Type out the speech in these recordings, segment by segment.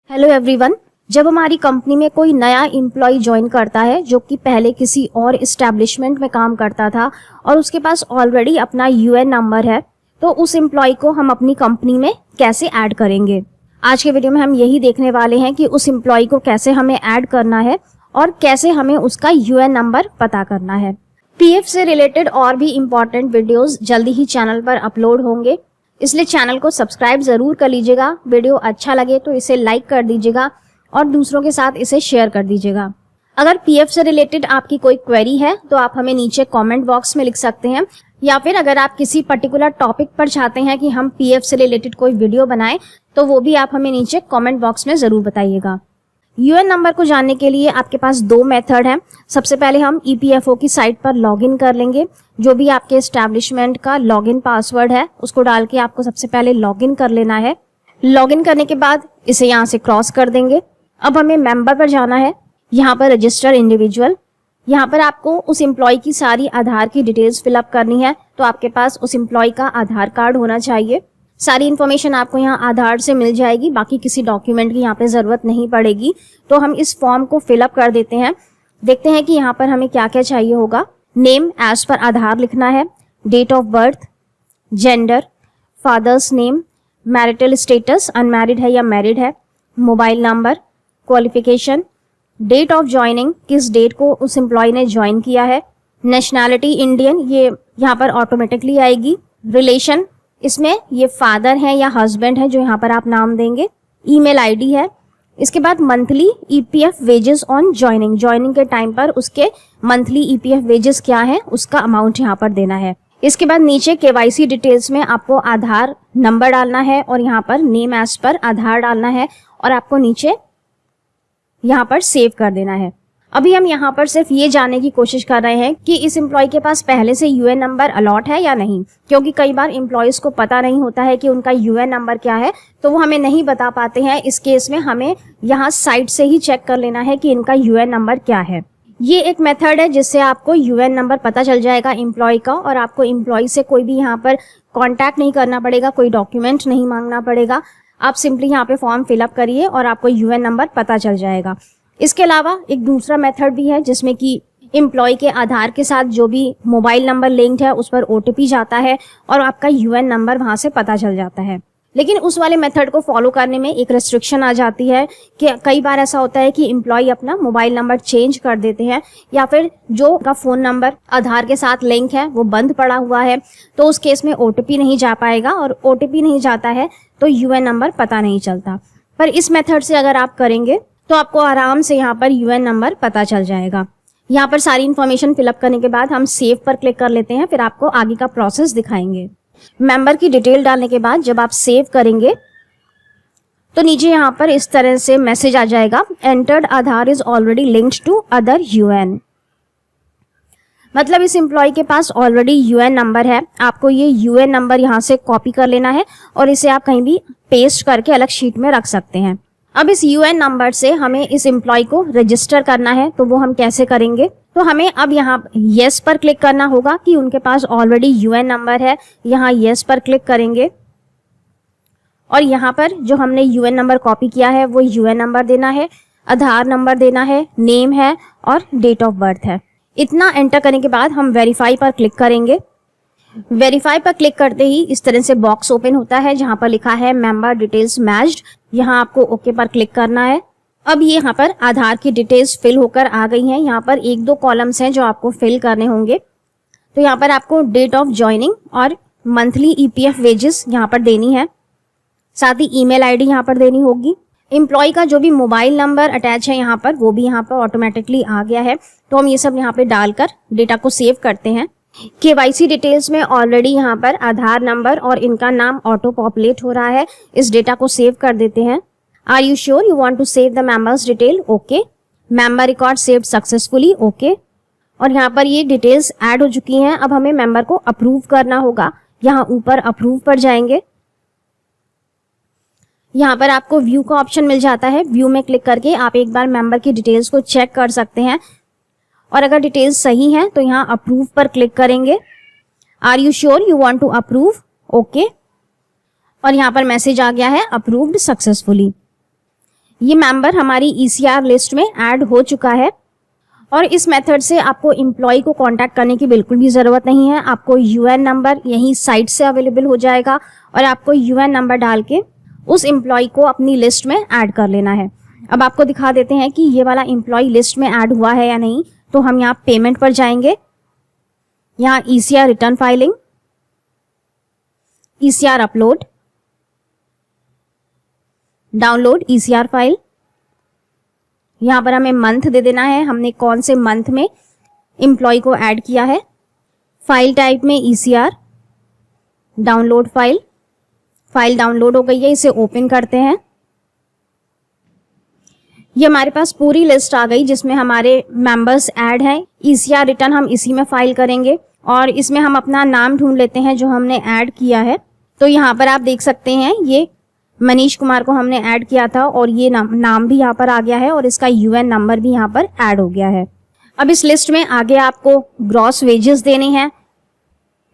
Hello everyone. जब हमारी company में कोई नया एम्प्लॉय ज्वाइन करता है जो कि पहले किसी और एस्टैब्लिशमेंट में काम करता था और उसके पास ऑलरेडी अपना यूएन नंबर है, तो उस एम्प्लॉय को हम अपनी कंपनी में कैसे ऐड करेंगे। आज के वीडियो में हम यही देखने वाले हैं कि उस एम्प्लॉय को कैसे हमें ऐड करना है और कैसे हमें उसका यूएन नंबर पता करना है। पीएफ से रिलेटेड और भी इम्पोर्टेंट वीडियोस जल्दी ही चैनल पर अपलोड होंगे, इसलिए चैनल को सब्सक्राइब जरूर कर लीजिएगा। वीडियो अच्छा लगे तो इसे लाइक कर दीजिएगा और दूसरों के साथ इसे शेयर कर दीजिएगा। अगर पीएफ से रिलेटेड आपकी कोई क्वेरी है तो आप हमें नीचे कमेंट बॉक्स में लिख सकते हैं, या फिर अगर आप किसी पर्टिकुलर टॉपिक पर चाहते हैं कि हम पीएफ से रिलेटेड कोई वीडियो बनाएं तो वो भी आप हमें नीचे कमेंट बॉक्स में जरूर बताइएगा। यूएन नंबर को जानने के लिए आपके पास दो मेथड हैं। सबसे पहले हम ईपीएफओ की साइट पर लॉगिन कर लेंगे। जो भी आपके एस्टैब्लिशमेंट का लॉगिन पासवर्ड है उसको डाल के आपको सबसे पहले लॉगिन कर लेना है। लॉगिन करने के बाद इसे यहाँ से क्रॉस कर देंगे। अब हमें मेंबर पर जाना है, यहाँ पर रजिस्टर इंडिविजुअल। यहाँ पर आपको उस एम्प्लॉय की सारी आधार की डिटेल्स फिलअप करनी है, तो आपके पास उस एम्प्लॉय का आधार कार्ड होना चाहिए। सारी इन्फॉर्मेशन आपको यहाँ आधार से मिल जाएगी, बाकी किसी डॉक्यूमेंट की यहाँ पे जरूरत नहीं पड़ेगी। तो हम इस फॉर्म को फिलअप कर देते हैं। देखते हैं कि यहाँ पर हमें क्या क्या चाहिए होगा। नेम एज पर आधार लिखना है, date of birth, gender, father's name, marital status unmarried है या मैरिड है, mobile number, qualification, date of joining किस डेट को उस एम्प्लॉय ने ज्वाइन किया है, नेशनैलिटी इंडियन ये यहाँ पर ऑटोमेटिकली आएगी, रिलेशन इसमें ये फादर है या हस्बैंड है जो यहाँ पर आप नाम देंगे, ईमेल आईडी है। इसके बाद monthly EPF wages on joining, joining के टाइम पर उसके मंथली ईपीएफ वेजेस क्या है उसका अमाउंट यहाँ पर देना है। इसके बाद नीचे केवाईसी डिटेल्स में आपको आधार नंबर डालना है और यहाँ पर नेम एज पर आधार डालना है और आपको नीचे यहाँ पर सेव कर देना है। अभी हम यहाँ पर सिर्फ ये जानने की कोशिश कर रहे हैं कि इस एम्प्लॉय के पास पहले से यूएन नंबर अलॉट है या नहीं, क्योंकि कई बार एम्प्लॉयज को पता नहीं होता है कि उनका यूएन नंबर क्या है, तो वो हमें नहीं बता पाते हैं। इस केस में हमें यहाँ साइट से ही चेक कर लेना है कि इनका यूएन नंबर क्या है। ये एक मेथड है जिससे आपको यूएन नंबर पता चल जाएगा एम्प्लॉय का, और आपको एम्प्लॉय से कोई भी यहाँ पर कॉन्टैक्ट नहीं करना पड़ेगा, कोई डॉक्यूमेंट नहीं मांगना पड़ेगा। आप सिंपली यहाँ पे फॉर्म फिलअप करिए और आपको यूएन नंबर पता चल जाएगा। इसके अलावा एक दूसरा मेथड भी है जिसमें कि एम्प्लॉय के आधार के साथ जो भी मोबाइल नंबर लिंक्ड है उस पर ओटीपी जाता है और आपका यूएन नंबर वहां से पता चल जाता है। लेकिन उस वाले मेथड को फॉलो करने में एक रेस्ट्रिक्शन आ जाती है कि कई बार ऐसा होता है कि एम्प्लॉय अपना मोबाइल नंबर चेंज कर देते हैं, या फिर जो उनका फोन नंबर आधार के साथ लिंक है वो बंद पड़ा हुआ है, तो उस केस में ओटीपी नहीं जा पाएगा, और ओटीपी नहीं जाता है तो यूएन नंबर पता नहीं चलता। पर इस मेथड से अगर आप करेंगे तो आपको आराम से यहाँ पर यूएन नंबर पता चल जाएगा। यहाँ पर सारी इन्फॉर्मेशन फिलअप करने के बाद हम सेव पर क्लिक कर लेते हैं, फिर आपको आगे का प्रोसेस दिखाएंगे। मेंबर की डिटेल डालने के बाद जब आप सेव करेंगे तो नीचे यहाँ पर इस तरह से मैसेज आ जाएगा, entered Aadhaar is already linked to other UN. मतलब इस एम्प्लॉय के पास ऑलरेडी यूएन नंबर है। आपको ये यूएन नंबर यहाँ से कॉपी कर लेना है और इसे आप कहीं भी पेस्ट करके अलग शीट में रख सकते हैं। अब इस यूएन नंबर से हमें इस एम्प्लॉय को रजिस्टर करना है, तो वो हम कैसे करेंगे। तो हमें अब यहाँ येस पर क्लिक करना होगा कि उनके पास ऑलरेडी यूएन नंबर है। यहाँ येस पर क्लिक करेंगे और यहाँ पर जो हमने यूएन नंबर कॉपी किया है वो यूएन नंबर देना है, आधार नंबर देना है, नेम है और डेट ऑफ बर्थ है। इतना एंटर करने के बाद हम वेरीफाई पर क्लिक करेंगे। वेरीफाई पर क्लिक करते ही इस तरह से बॉक्स ओपन होता है जहां पर लिखा है मेंबर डिटेल्स मैच्ड। यहाँ आपको ओके पर क्लिक करना है। अब ये यहाँ पर आधार की डिटेल्स फिल होकर आ गई हैं। यहाँ पर एक दो कॉलम्स हैं जो आपको फिल करने होंगे। तो यहाँ पर आपको डेट ऑफ ज्वाइनिंग और मंथली ईपीएफ वेजेस यहाँ पर देनी है, साथ ही ईमेल आईडी यहाँ पर देनी होगी। एम्प्लॉय का जो भी मोबाइल नंबर अटैच है यहाँ पर वो भी यहाँ पर ऑटोमेटिकली आ गया है, तो हम ये सब यहाँ पे डालकर डेटा को सेव करते हैं। केवाईसी डिटेल्स में ऑलरेडी यहाँ पर आधार नंबर और इनका नाम ऑटो पॉपुलेट हो रहा है, इस डेटा को सेव कर देते हैं। Are you sure you want to save the members detail, okay. Member record saved successfully, okay. और यहाँ पर ये डिटेल्स ऐड हो चुकी हैं। अब हमें मेंबर को अप्रूव करना होगा। यहाँ ऊपर अप्रूव पर जाएंगे। यहाँ पर आपको व्यू का ऑप्शन मिल जाता है। व्यू में क्लिक करके आप एक बार मेंबर की डिटेल्स को चेक कर सकते हैं, और अगर डिटेल्स सही हैं तो यहाँ अप्रूव पर क्लिक करेंगे। Are you sure you want to approve, okay. और यहाँ पर मैसेज आ गया है अप्रूव्ड सक्सेसफुली। ये मेंबर हमारी ECR लिस्ट में ऐड हो चुका है और इस मेथड से आपको एम्प्लॉय को कांटेक्ट करने की बिल्कुल भी ज़रूरत नहीं है। आपको यूएन नंबर यहीं साइट से अवेलेबल हो जाएगा और आपको यूएन नंबर डाल के उस एम्प्लॉय को अपनी लिस्ट में ऐड कर लेना है। अब आपको दिखा देते हैं कि ये वाला एम्प्लॉय लिस्ट में ऐड हुआ है या नहीं। तो हम यहाँ पेमेंट पर जाएंगे, यहाँ ECR return filing, ECR upload, download ECR file. यहाँ पर हमें मंथ दे देना है, हमने कौन से मंथ में एम्प्लॉय को ऐड किया है। फाइल टाइप में ECR, download file. File download हो गई है, इसे ओपन करते हैं। ये हमारे पास पूरी लिस्ट आ गई जिसमें हमारे मेंबर्स ऐड हैं। ECR रिटर्न हम इसी में फाइल करेंगे और इसमें हम अपना नाम ढूंढ लेते हैं जो हमने ऐड किया है। तो यहाँ पर आप देख सकते हैं ये मनीष कुमार को हमने ऐड किया था और ये नाम भी यहाँ पर आ गया है और इसका यूएन नंबर भी यहाँ पर ऐड हो गया है। अब इस लिस्ट में आगे आपको ग्रॉस वेजेस देने हैं।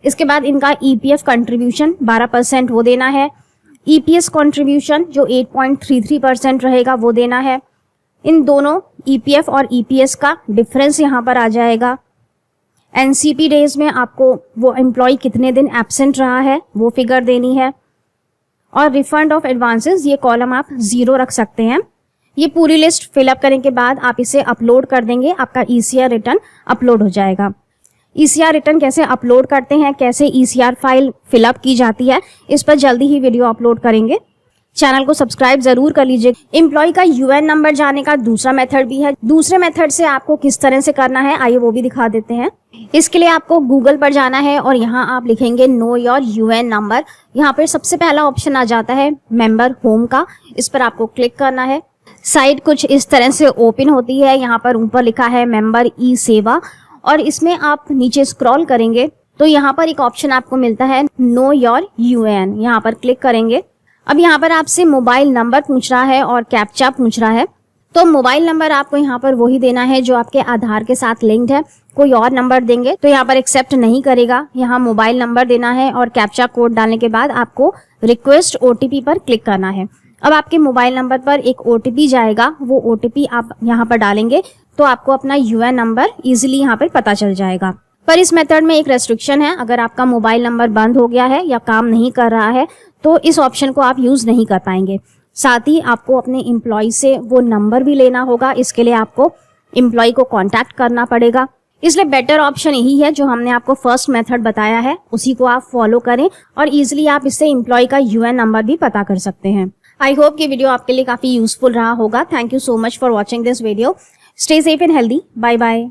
इसके बाद इनका EPF कंट्रीब्यूशन 12% वो देना है। EPS कंट्रीब्यूशन जो 8.33% रहेगा वो देना है। इन दोनों EPF और EPS का डिफरेंस यहाँ पर आ जाएगा। NCP डेज में आपको वो एम्प्लॉय कितने दिन एब्सेंट रहा है वो फिगर देनी है और रिफंड ऑफ एडवांसेस ये कॉलम आप 0 रख सकते हैं। ये पूरी लिस्ट फिलअप करने के बाद आप इसे अपलोड कर देंगे, आपका ECR रिटर्न अपलोड हो जाएगा। ECR रिटर्न कैसे अपलोड करते हैं, कैसे ECR फाइल फिलअप की जाती है, इस पर जल्दी ही वीडियो अपलोड करेंगे। चैनल को सब्सक्राइब जरूर कर लीजिए। एम्प्लॉय का यूएन नंबर जाने का दूसरा मेथड भी है। दूसरे मेथड से आपको किस तरह से करना है आइए वो भी दिखा देते हैं। इसके लिए आपको गूगल पर जाना है और यहाँ आप लिखेंगे नो योर यूएन नंबर। यहाँ पर सबसे पहला ऑप्शन आ जाता है मेंबर होम का, इस पर आपको क्लिक करना है। साइट कुछ इस तरह से ओपन होती है। यहाँ पर ऊपर लिखा है मेंबर ई सेवा और इसमें आप नीचे स्क्रॉल करेंगे तो यहाँ पर एक ऑप्शन आपको मिलता है नो योर यूएन। यहाँ पर क्लिक करेंगे। अब यहाँ पर आपसे मोबाइल नंबर पूछ रहा है और कैप्चा पूछ रहा है। तो मोबाइल नंबर आपको यहाँ पर वही देना है जो आपके आधार के साथ लिंक्ड है। कोई और नंबर देंगे तो यहाँ पर एक्सेप्ट नहीं करेगा। यहाँ मोबाइल नंबर देना है और कैप्चा कोड डालने के बाद आपको रिक्वेस्ट OTP पर क्लिक करना है। अब आपके मोबाइल नंबर पर एक OTP जाएगा, वो OTP आप यहाँ पर डालेंगे तो आपको अपना यूएन नंबर इजीली यहाँ पर पता चल जाएगा। पर इस मेथड में एक रेस्ट्रिक्शन है, अगर आपका मोबाइल नंबर बंद हो गया है या काम नहीं कर रहा है तो इस ऑप्शन को आप यूज नहीं कर पाएंगे। साथ ही आपको अपने एम्प्लॉय से वो नंबर भी लेना होगा, इसके लिए आपको एम्प्लॉय को कांटेक्ट करना पड़ेगा। इसलिए बेटर ऑप्शन यही है जो हमने आपको फर्स्ट मेथड बताया है, उसी को आप फॉलो करें और इजीली आप इससे एम्प्लॉय का यूएन नंबर भी पता कर सकते हैं। आई होप कि वीडियो आपके लिए काफी यूजफुल रहा होगा। Thank you so much for watching this video. Stay safe and healthy. Bye bye.